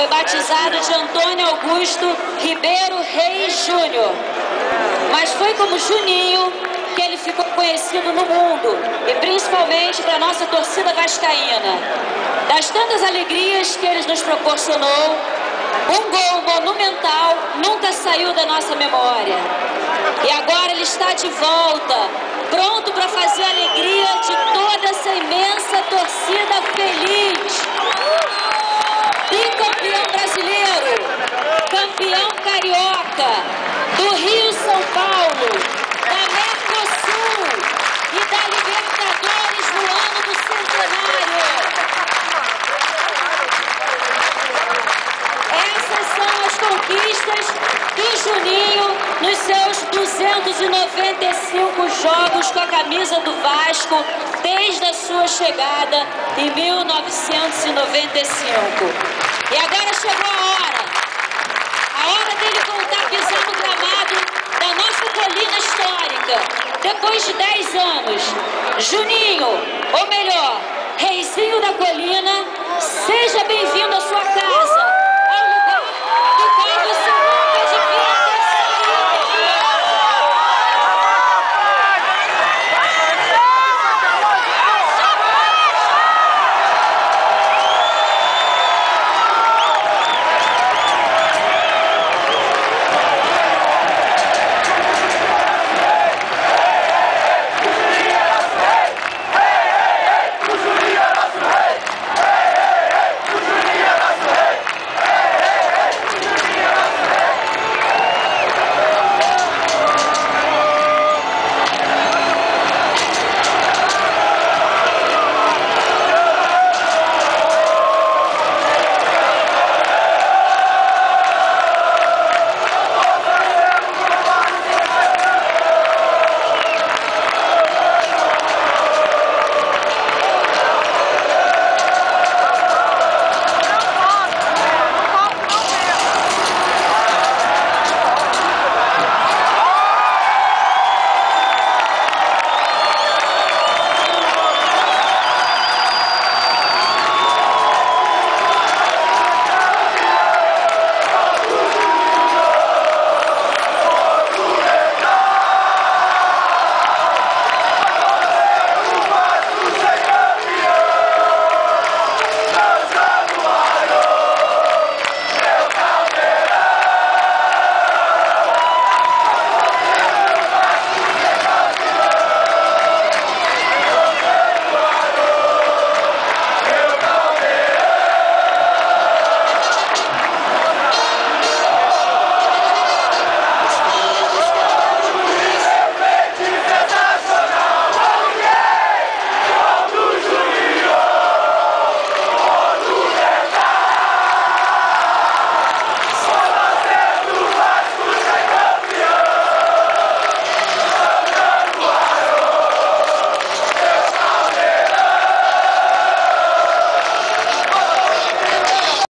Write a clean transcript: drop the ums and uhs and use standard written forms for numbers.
foi batizado de Antônio Augusto Ribeiro Reis Júnior. Mas foi como Juninho que ele ficou conhecido no mundo, e principalmente para a nossa torcida vascaína. Das tantas alegrias que ele nos proporcionou, um gol monumental nunca saiu da nossa memória. E agora ele está de volta, pronto para fazer a alegria de toda essa imensa torcida feliz. Bicampeão brasileiro, campeão carioca, do Rio São Paulo, da Mercosul e da Libertadores no ano do centenário. Essas são as conquistas do Juninho nos seus 295 jogos com a camisa do Vasco desde a sua chegada em 1995. E agora chegou a hora dele voltar a pisar no gramado da nossa colina histórica. Depois de 10 anos, Juninho, ou melhor, Reizinho da Colina, seja bem